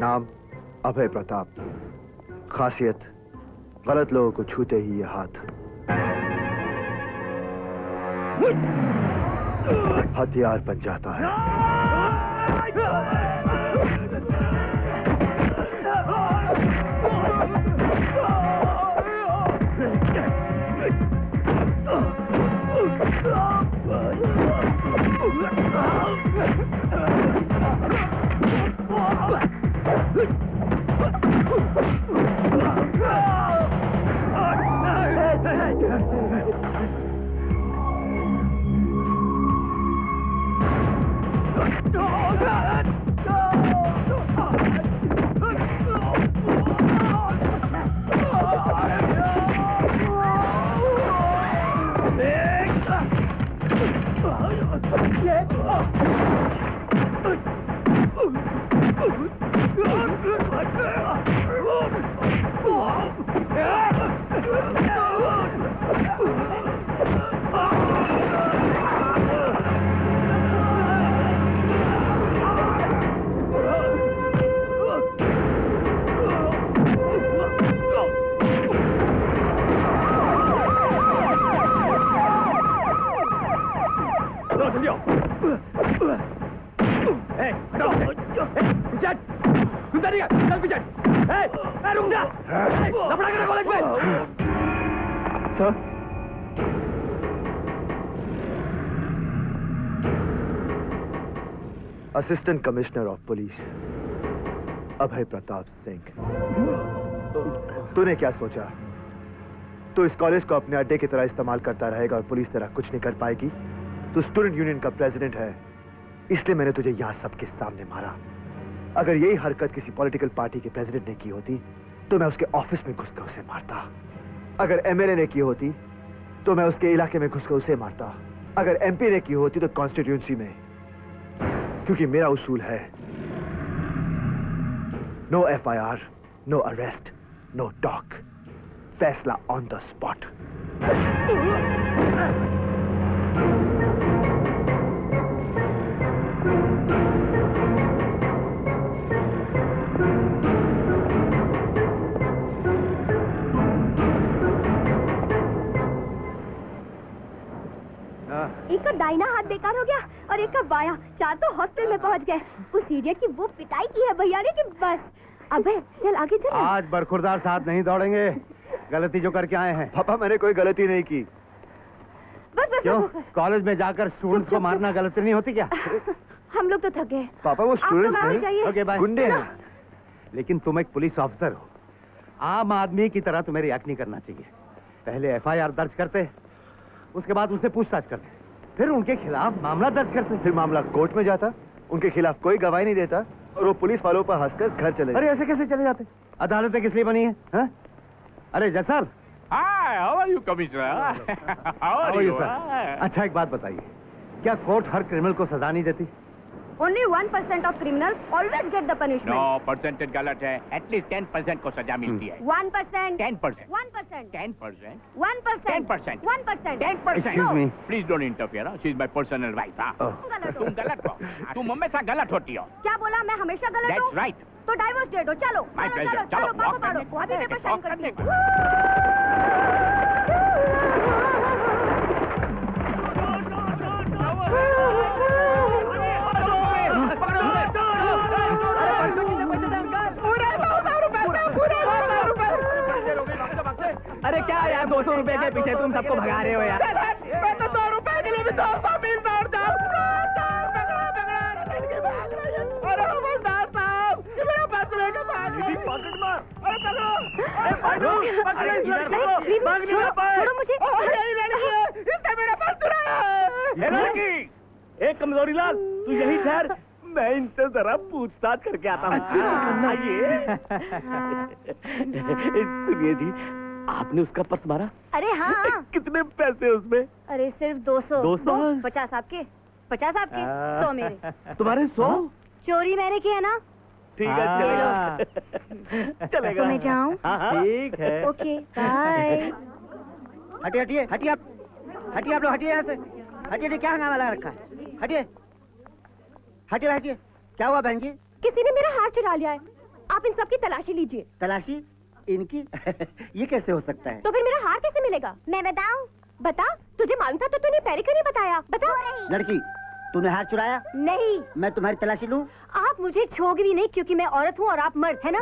नाम अभय प्रताप, खासियत गलत लोगों को छूते ही ये हाथ, हथियार बन जाता है। असिस्टेंट कमिश्नर ऑफ पुलिस अभय प्रताप सिंह। तूने क्या सोचा? तू इस कॉलेज को अपने अड्डे की तरह इस्तेमाल करता रहेगा और पुलिस तेरा कुछ नहीं कर पाएगी? तू स्टूडेंट यूनियन का प्रेसिडेंट है, इसलिए मैंने तुझे यहां सबके सामने मारा। अगर यही हरकत किसी पॉलिटिकल पार्टी के प्रेसिडेंट ने की होती तो मैं उसके ऑफिस में घुसकर उसे मारता। अगर एमएलए ने की होती तो मैं उसके इलाके में घुसकर उसे मारता। अगर एमपी ने की होती तो कॉन्स्टिट्यूंसी में, क्योंकि मेरा उसूल है no FIR, no arrest, no talk, फैसला ऑन द स्पॉट। एक का दाहिना हाथ बेकार हो गया और एक का बायां, चार तो हॉस्टल में पहुंच गए। उस इडियट की वो पिटाई की है भैया ने कि बस। अबे चल आगे चल। आज बरखुरदार साथ नहीं दौड़ेंगे, गलती जो करके आए हैं। पापा मैंने कोई गलती नहीं की। बस बस क्यों? बस, बस। कॉलेज में जाकर स्टूडेंट्स को मारना गलती नहीं होती क्या? हम लोग तो थक गए। पापा वो स्टूडेंट्स नहीं, ओके बाय। गुंडे हैं। लेकिन तुम एक पुलिस ऑफिसर हो, आम आदमी की तरह तुम्हें रिएक्ट नहीं करना चाहिए। पहले एफआईआर दर्ज करते, उसके बाद उनसे पूछताछ करते, फिर उनके खिलाफ मामला दर्ज करते। फिर मामला कोर्ट में जाता, उनके खिलाफ कोई गवाही नहीं देता और वो पुलिस वालों पर हंसकर घर चले। अरे ऐसे कैसे चले जाते? अदालतें किस लिए बनी है? हा? अरे जय साहब। Hi, how are you, Commissioner? How are you, sir? अच्छा एक बात बताइए, क्या कोर्ट हर क्रिमिनल को सजा नहीं देती? Only 1% of criminals always get the punishment. No, percentage गलत है. At least 10% को सजा मिलती है. 1%. 10%. 1%. 10%. 1%. 10%. 1%. 10%. Excuse me. Please don't interfere. She's my personal wife. तुम गलत हो. तुम हमेशा गलत होती हो. क्या बोला? मैं हमेशा गलत हूँ? That's right. तो डाइवोर्स दे दो। चलो My चलो pleasure. चलो चलो walk पापा करने को अभी है, पेपर साइन walk करने करती को हूँ। अरे क्या यार 200 रुपए के पीछे तुम सबको भगा रहे हो यार। मैं तो 2 रुपए के लिए भी 200 मील दौड़ जाऊं। अरे हवलदार साहब, ये मेरा पर्स लेके भाग गई। पॉकेट मार। अरे पकड़ो, पकड़ो इस लड़की को। भाग नहीं पाए। छोड़ो मुझे। यही लड़की है, इसने मेरा पर्स चुराया है। ये लड़की एक कमजोरी लाल, तू यही ठहर, मैं इनसे जरा पूछताछ करके आता हूँ। आइए। सुनिए जी, आपने उसका पर्स मारा? अरे हाँ। कितने पैसे उसमें? अरे सिर्फ 200। 200? 50 आपके, 50 आपके, 100 मेरे। तुम्हारे 100? चोरी मैंने की है ना। ठीक है, चलेगा। चलेगा। तो मैं जाऊँ? ठीक है। Okay, bye. हटिए हटिए हटिए आप लोग, हटिए यहाँ से। हटिए, क्या हंगामा लगा रखा है? हटिए हटिए हटिए। क्या हुआ बहन जी? किसी ने मेरा हार चुरा लिया है। आप इन सब की तलाशी लीजिए। तलाशी इनकी? ये कैसे हो सकता है? तो फिर मेरा हार कैसे मिलेगा? मैं बताऊं? बता, तुझे मालूम था तो तूने पहले क्यों नहीं बताया? बता। लड़की, तूने हार चुराया? नहीं। मैं तुम्हारी तलाशी लूं? आप मुझे छोड़ोगे भी नहीं क्योंकि मैं औरत हूँ और आप मर्द है ना।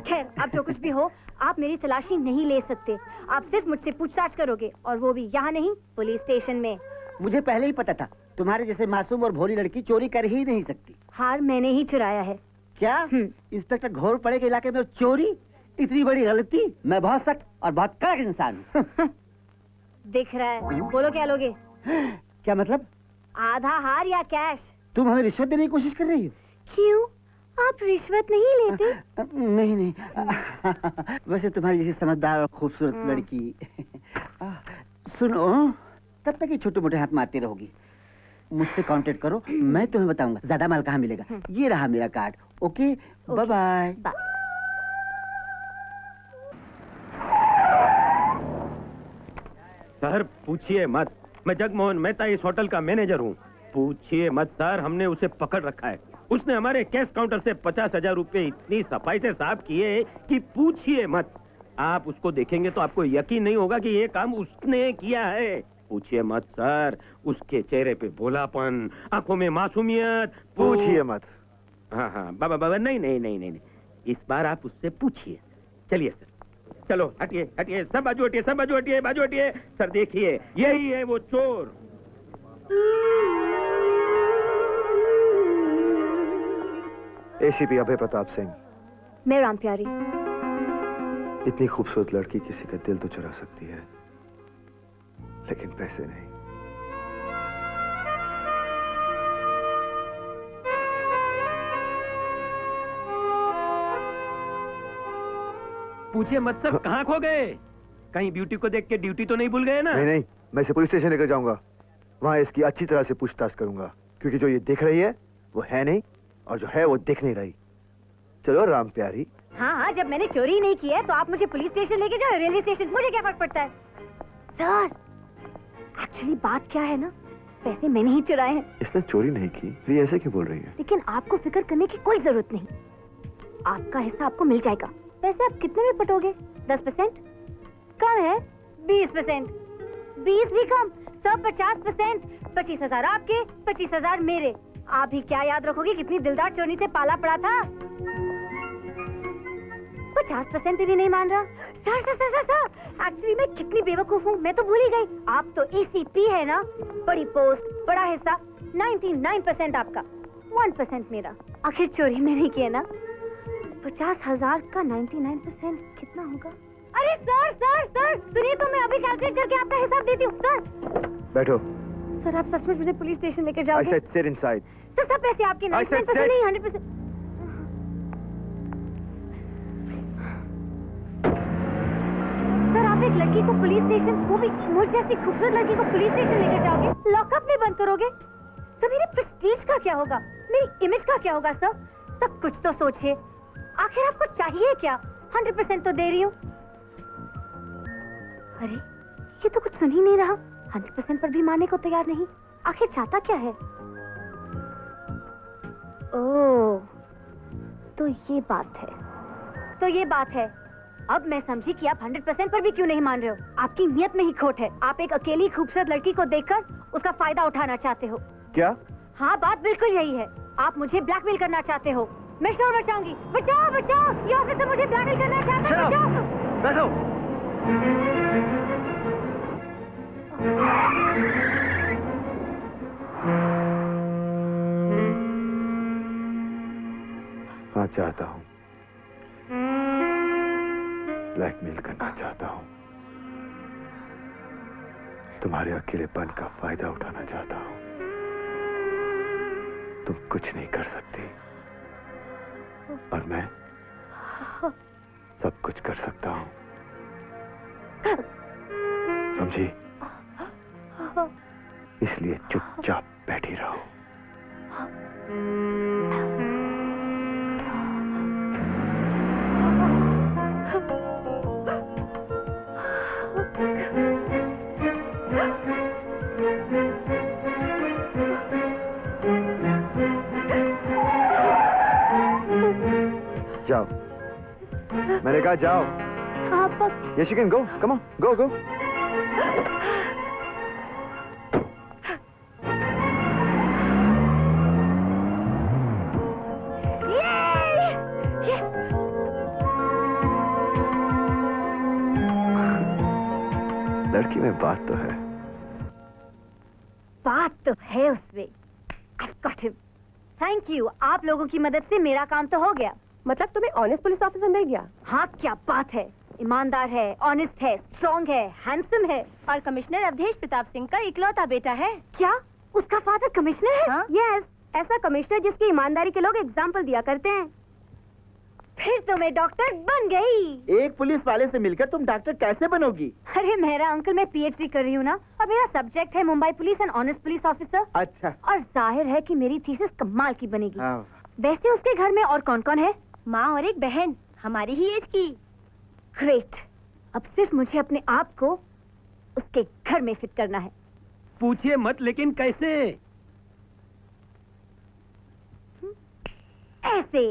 खैर, अब जो कुछ भी हो, आप मेरी तलाशी नहीं ले सकते। आप सिर्फ मुझसे पूछताछ करोगे, और वो भी यहाँ नहीं, पुलिस स्टेशन में। मुझे पहले ही पता था, तुम्हारे जैसे मासूम और भोली लड़की चोरी कर ही नहीं सकती। हार मैंने ही चुराया है। क्या? इंस्पेक्टर घोरपड़े के इलाके में चोरी? इतनी बड़ी गलती? मैं बहुत सख्त और बहुत कड़क इंसान हूँ। दिख रहा है। बोलो क्या लोगे? क्या मतलब? आधा हार या कैश? तुम हमें रिश्वत देने की कोशिश कर रही हो? क्यों? आप रिश्वत नहीं लेते? नहीं नहीं। वैसे तुम्हारी जैसी समझदार और खूबसूरत लड़की। सुनो, तब तक ये छोटे मोटे हाथ मारती रहोगी। मुझसे कांटेक्ट करो, मैं तुम्हें बताऊंगा ज्यादा माल कहाँ मिलेगा। ये रहा मेरा card. Okay, bye bye. Sir पूछिए मत, मैं जगमोहन मेहता इस होटल का मैनेजर हूँ। पूछिए मत सर, हमने उसे पकड़ रखा है। उसने हमारे कैश काउंटर से 50,000 रुपए इतनी सफाई से साफ किए कि पूछिए मत। आप उसको देखेंगे तो आपको यकीन नहीं होगा कि ये काम उसने किया है। पूछिए मत सर, उसके चेहरे पे भोलापन, आंखों में मासूमियत। पूछिए मत। हाँ हाँ बाबा बाबा, नहीं नहीं नहीं नहीं, इस बार आप उससे पूछिए। चलिए सर, चलो हटिए हटिए, सब बाजू हटिए, सब बाजू हटिए, बाजू हटिए। सर देखिए, यही है वो चोर। एसीपी अभय प्रताप सिंह। मैं राम प्यारी। इतनी खूबसूरत लड़की किसी का दिल तो चुरा सकती है, लेकिन पैसे नहीं। पूछिए मत सर, कहाँ खो गए? कहीं ब्यूटी को देख के ड्यूटी तो नहीं भूल गए ना? नहीं नहीं, मैं इसे पुलिस स्टेशन लेकर जाऊंगा। वहां इसकी अच्छी तरह से पूछताछ करूंगा, क्योंकि जो ये दिख रही है वो है नहीं, और जो है वो दिख नहीं रही। चलो राम प्यारी। हाँ हाँ, जब मैंने चोरी नहीं की है तो आप मुझे पुलिस स्टेशन लेके जाओ, रेलवे स्टेशन, मुझे क्या फर्क पड़ता है? सर, एक्चुअली बात क्या है ना, पैसे मैंने ही चुराए हैं। इसने चोरी नहीं की, फिर ये ऐसे क्यों बोल रही है? लेकिन आपको फिक्र करने की कोई जरूरत नहीं, आपका हिस्सा आपको मिल जाएगा। पैसे आप कितने में पटोगे? 10%? कम है 20%, 20 भी कम, सब 50%। 25,000 आपके, 25,000 मेरे। आप भी क्या याद रखोगे कितनी दिलदार चोरी से पाला पड़ा था? 50% पे भी नहीं मान रहा। Sir sir sir sir sir, actually मैं कितनी बेवकूफ हूँ, मैं तो भूल ही गई। आप तो एसीपी है ना, बड़ी पोस्ट, बड़ा हिस्सा, 99% आपका, 1% मेरा। आखिर चोरी मैंने की है ना। 50,000 का 99% कितना होगा? अरे सर सर सर, सुनिए तो मैं अभी कैलकुलेट करके आपका हिसाब देती हूँ। सर बैठो। सर, आप सचमुच मुझे पुलिस स्टेशन लेकर I जाओगे? said sit inside. सर, सब पैसे आपके, 99% नहीं, 100%। सर, आप एक लड़की को पुलिस स्टेशन, वो भी मुझ जैसी खूबसूरत लड़की को पुलिस स्टेशन लेकर जाओगे? लॉकअप में बंद करोगे? सर, मेरे प्रेस्टीज का क्या होगा, मेरी इमेज का क्या होगा? सर सब कुछ तो सोचिए, आखिर आपको चाहिए क्या? 100% तो दे रही हूँ। अरे, ये तो कुछ सुन ही नहीं रहा, 100% पर भी मानने को तैयार नहीं। आखिर चाहता क्या है? ओह, तो ये बात है। अब मैं समझी कि आप 100% पर भी क्यों नहीं मान रहे हो। आपकी नियत में ही खोट है। आप एक अकेली खूबसूरत लड़की को देखकर उसका फायदा उठाना चाहते हो। क्या? हाँ, बात बिल्कुल यही है। आप मुझे ब्लैकमेल करना चाहते हो। मैं शोर मचाऊंगी। बचाओ बचाओ, ये ऑफिसर मुझे ब्लैकमेल करना चाहता है। बचाओ। बैठो। हाँ, चाहता हूँ, ब्लैकमेल करना चाहता हूँ, तुम्हारे अकेलेपन का फायदा उठाना चाहता हूँ। तुम कुछ नहीं कर सकती और मैं सब कुछ कर सकता हूं, समझी? इसलिए चुपचाप बैठी रहो। जाओ, मैंने कहा जाओ। Yes, you can go. Come on, go, go. लड़की में बात तो है। बात तो है उसमें। I've got him. Thank you. आप लोगों की मदद से मेरा काम तो हो गया। मतलब तुम्हें ऑनेस्ट पुलिस ऑफिसर मिल गया? हाँ, क्या बात है। ईमानदार है, ऑनेस्ट है, स्ट्रॉन्ग है, हैंडसम है और कमिश्नर अवधेश प्रताप सिंह का इकलौता बेटा है। क्या उसका फादर कमिश्नर है? हाँ? यस, ऐसा कमिश्नर जिसकी ईमानदारी के लोग एग्जाम्पल दिया करते हैं। फिर तो मैं डॉक्टर बन गई। एक पुलिस वाले से मिलकर तुम डॉक्टर कैसे बनोगी? अरे मेरा अंकल, मैं पीएचडी कर रही हूँ ना और मेरा सब्जेक्ट है Mumbai police and honest police officer. अच्छा। और जाहिर है कि मेरी थीसिस कमाल की बनेगी। हाँ। वैसे उसके घर में और कौन कौन है? माँ और एक बहन, हमारी ही एज की। ग्रेट। अब सिर्फ मुझे अपने आप को उसके घर में फिट करना है। पूछिए मत, लेकिन कैसे? ऐसे